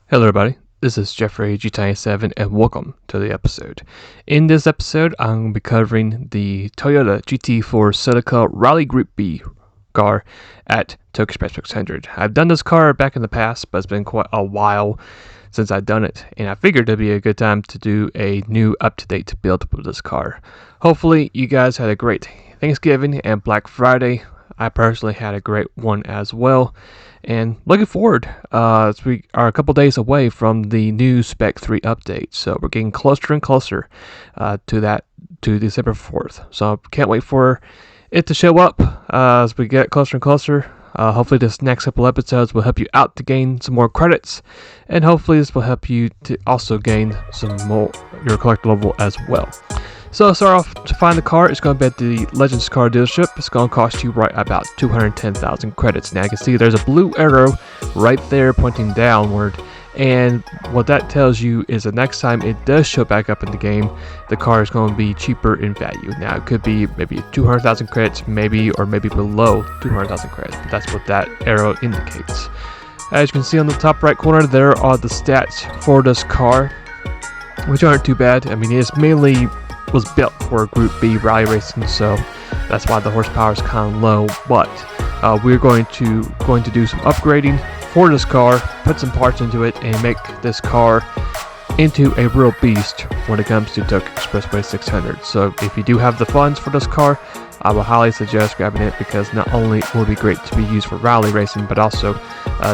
Hello everybody, this is Jeffrey GT7 and welcome to the episode. In this episode, I'm going to be covering the Toyota GT4 Celica Rally Group B car at Tokyo Express 600. I've done this car back in the past, but it's been quite a while since I've done it, and I figured it'd be a good time to do a new up-to-date build with this car. Hopefully you guys had a great Thanksgiving and Black Friday. I personally had a great one as well, and looking forward as we are a couple days away from the new Spec 3 update, so we're getting closer and closer to December 4th. So can't wait for it to show up as we get closer and closer. Hopefully this next couple episodes will help you out to gain some more credits, and hopefully this will help you to also gain some more your collector level as well. So start off to find the car. It's going to be at the Legends car dealership. It's going to cost you right about 210,000 credits. Now you can see there's a blue arrow right there pointing downward, and what that tells you is the next time it does show back up in the game, the car is going to be cheaper in value. Now it could be maybe 200,000 credits, maybe below 200,000 credits, but that's what that arrow indicates. As you can see on the top right corner, there are the stats for this car, which aren't too bad. I mean, it's mainly was built for Group B rally racing, so that's why the horsepower is kind of low. But we're going to do some upgrading for this car, put some parts into it, and make this car into a real beast when it comes to Tokyo Expressway 600. So if you do have the funds for this car, I will highly suggest grabbing it, because not only will it be great to be used for rally racing, but also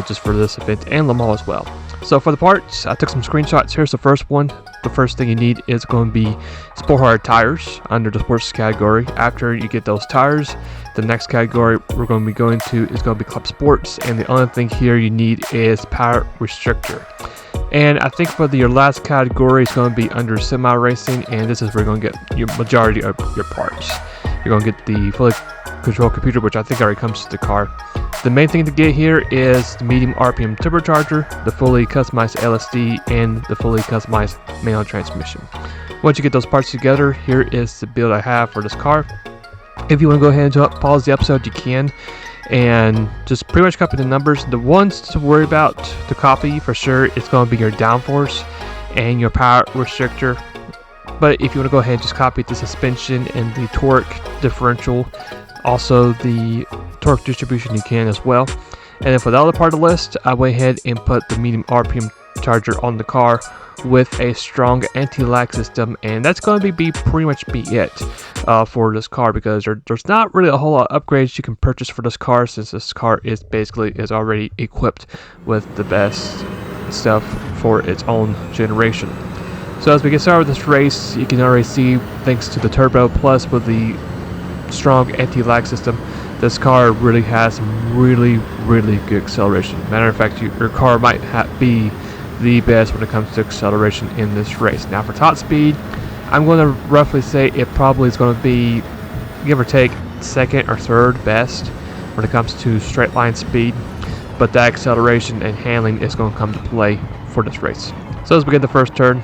just for this event and Le Mans as well. So for the parts, I took some screenshots. Here's the first one. The first thing you need is going to be Sport Hard tires under the sports category. After you get those tires, the next category we're going to be going to is going to be Club Sports, and the only thing here you need is power restrictor. And I think for your last category, it's going to be under semi racing, and this is where you're going to get your majority of your parts. You're going to get the fully controlled computer, which I think already comes with the car. The main thing to get here is the medium RPM turbocharger, the fully customized LSD, and the fully customized manual transmission. Once you get those parts together, here is the build I have for this car. If you want to go ahead and pause the episode, you can, and just pretty much copy the numbers. The ones to worry about to copy for sure is going to be your downforce and your power restrictor. But if you want to go ahead and just copy the suspension and the torque differential, also the torque distribution, you can as well. And then for the other part of the list, I went ahead and put the medium RPM charger on the car with a strong anti-lag system, and that's going to be pretty much it for this car, because there's not really a whole lot of upgrades you can purchase for this car, since this car is already equipped with the best stuff for its own generation. So as we get started with this race, you can already see, thanks to the turbo plus with the strong anti-lag system, this car really has some really good acceleration. Matter of fact, your car might be the best when it comes to acceleration in this race. Now for top speed, I'm going to roughly say it probably is going to be, give or take, second or third best when it comes to straight line speed, but that acceleration and handling is going to come to play for this race. So as we get the first turn,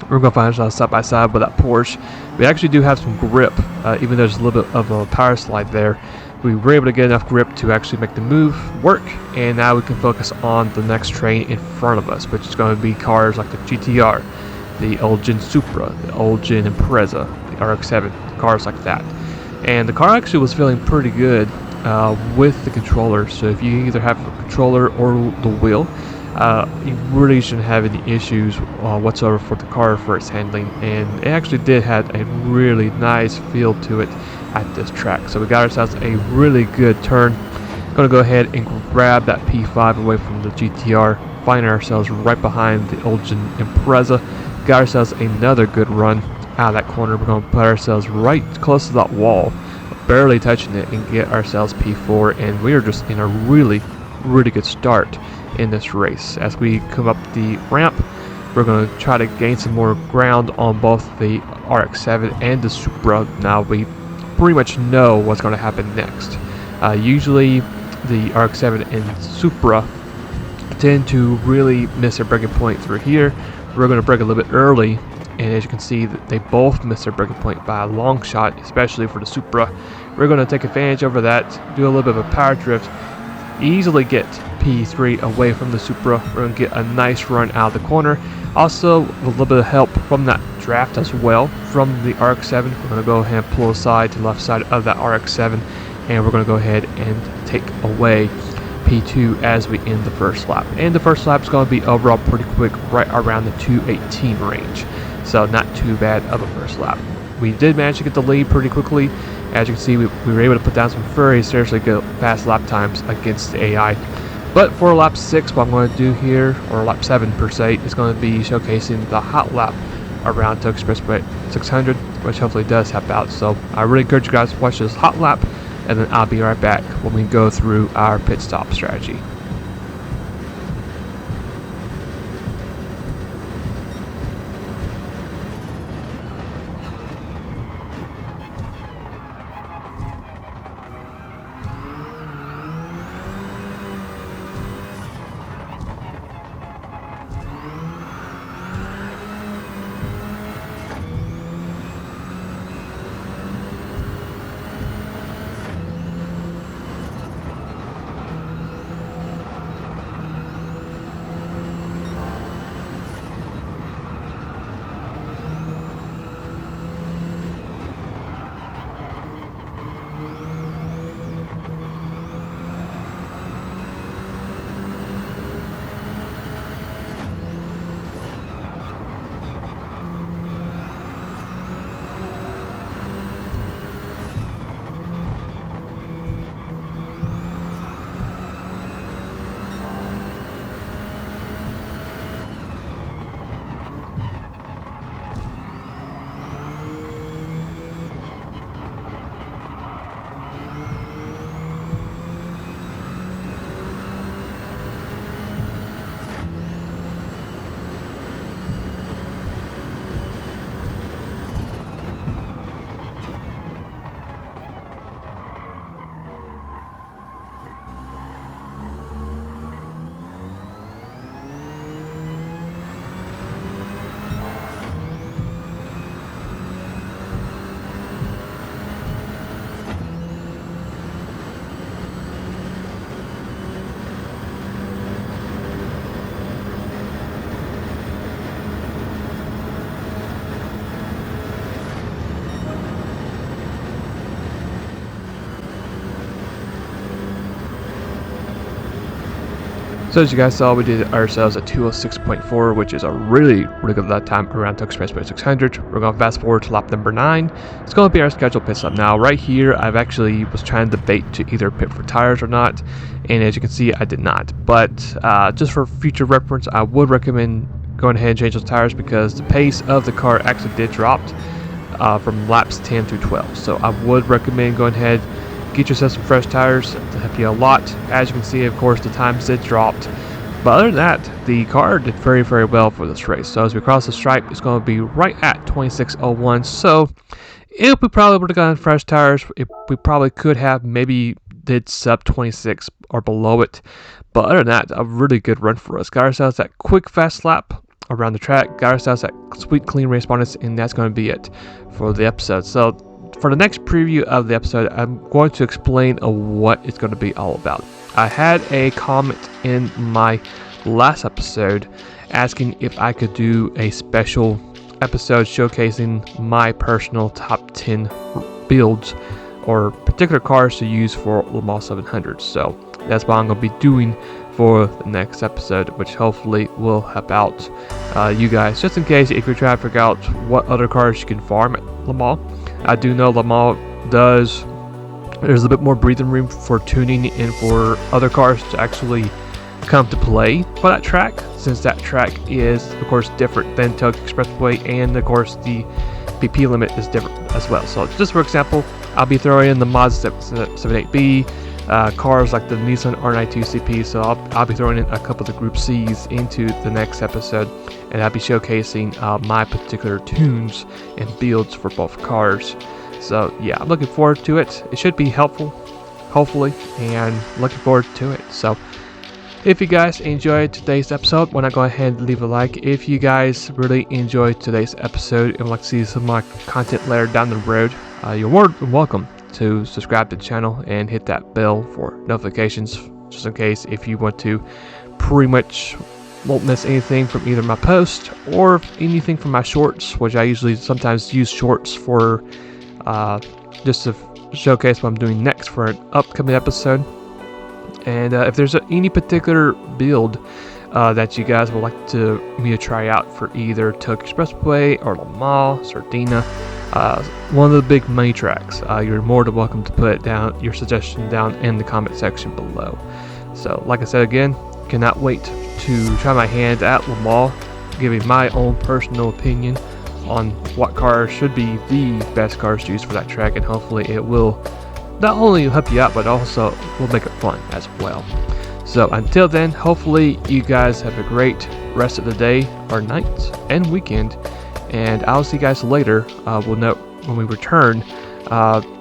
we're going to find ourselves side by side with that Porsche. We actually do have some grip, even though there's a little bit of a power slide there. We were able to get enough grip to actually make the move work, and now we can focus on the next train in front of us, which is going to be cars like the GTR, the old Gen Supra, the old Gen Impreza, the RX-7, cars like that. And the car actually was feeling pretty good with the controller, so if you either have a controller or the wheel, you really shouldn't have any issues whatsoever for the car for its handling, and it actually did have a really nice feel to it at this track. So we got ourselves a really good turn. Going to go ahead and grab that P5 away from the GTR, find ourselves right behind the old Gen Impreza. Got ourselves another good run out of that corner. We're going to put ourselves right close to that wall, barely touching it, and get ourselves P4, and we are just in a really good start in this race. As we come up the ramp, we're going to try to gain some more ground on both the RX-7 and the Supra. Now we pretty much know what's going to happen next. Usually the RX-7 and Supra tend to really miss their braking point through here. We're going to brake a little bit early, and as you can see, they both miss their braking point by a long shot, especially for the Supra. We're going to take advantage over that, do a little bit of a power drift, easily get P3 away from the Supra. We're going to get a nice run out of the corner. Also, with a little bit of help from that draft as well from the RX-7, we're going to go ahead and pull aside to the left side of that RX-7, and we're going to go ahead and take away P2 as we end the first lap. And the first lap is going to be overall pretty quick, right around the 2:18 range. So not too bad of a first lap. We did manage to get the lead pretty quickly. As you can see, we were able to put down some very seriously good fast lap times against the AI. But for lap 6, what I'm going to do here, or lap 7 per se, is going to be showcasing the hot lap around Tokyo Expressway 600, which hopefully does help out. So I really encourage you guys to watch this hot lap, and then I'll be right back when we go through our pit stop strategy. So as you guys saw, we did ourselves a 206.4, which is a really good lap time around Tokyo Expressway 600. We're going to fast forward to lap number 9. It's going to be our scheduled pit stop. Now, right here, I've actually was trying to debate to either pit for tires or not, and as you can see, I did not. But just for future reference, I would recommend going ahead and change those tires because the pace of the car actually did drop from laps 10 through 12. So I would recommend going ahead, get yourself some fresh tires to help you a lot. As you can see, of course, the times did dropped, but other than that, the car did very well for this race. So as we cross the stripe, it's going to be right at 26:01. So if we probably would have gotten fresh tires, we probably could have maybe did sub 26 or below it. But other than that, a really good run for us. Got ourselves that quick fast lap around the track, got ourselves that sweet clean race bonus, and that's going to be it for the episode. So for the next preview of the episode, I'm going to explain what it's going to be all about. I had a comment in my last episode asking if I could do a special episode showcasing my personal top 10 builds or particular cars to use for Le Mans 700. So that's what I'm going to be doing for the next episode, which hopefully will help out you guys, just in case if you're trying to figure out what other cars you can farm at Le Mans. I do know Le Mans there's a bit more breathing room for tuning and for other cars to actually come to play for that track, since that track is of course different than Tokyo Expressway, and of course the PP limit is different as well. So just for example, I'll be throwing in the Mazda 78B, cars like the Nissan R92 CP, so I'll be throwing in a couple of the Group C's into the next episode, and I'll be showcasing my particular tunes and builds for both cars. So yeah, I'm looking forward to it. It should be helpful, hopefully, and looking forward to it. So if you guys enjoyed today's episode, why not go ahead and leave a like. If you guys really enjoyed today's episode and would like to see some of my content later down the road, you're more than welcome to subscribe to the channel and hit that bell for notifications just in case if you want to pretty much won't miss anything from either my post or anything from my shorts, which I usually sometimes use shorts for just to showcase what I'm doing next for an upcoming episode. And if there's any particular build that you guys would like me to try out for either Tokyo Expressway or Le Mans, Sardinia, one of the big money tracks, you're more than welcome to put down your suggestion down in the comment section below. So like I said again, cannot wait to try my hand at Le Mans, giving my own personal opinion on what cars should be the best cars to use for that track, and hopefully it will not only help you out but also will make it fun as well. So until then, hopefully you guys have a great rest of the day or night and weekend, and I'll see you guys later. We'll know when we return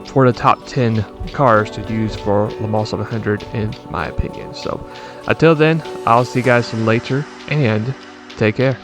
for the top 10 cars to use for Le Mans 700 in my opinion. So until then, I'll see you guys later and take care.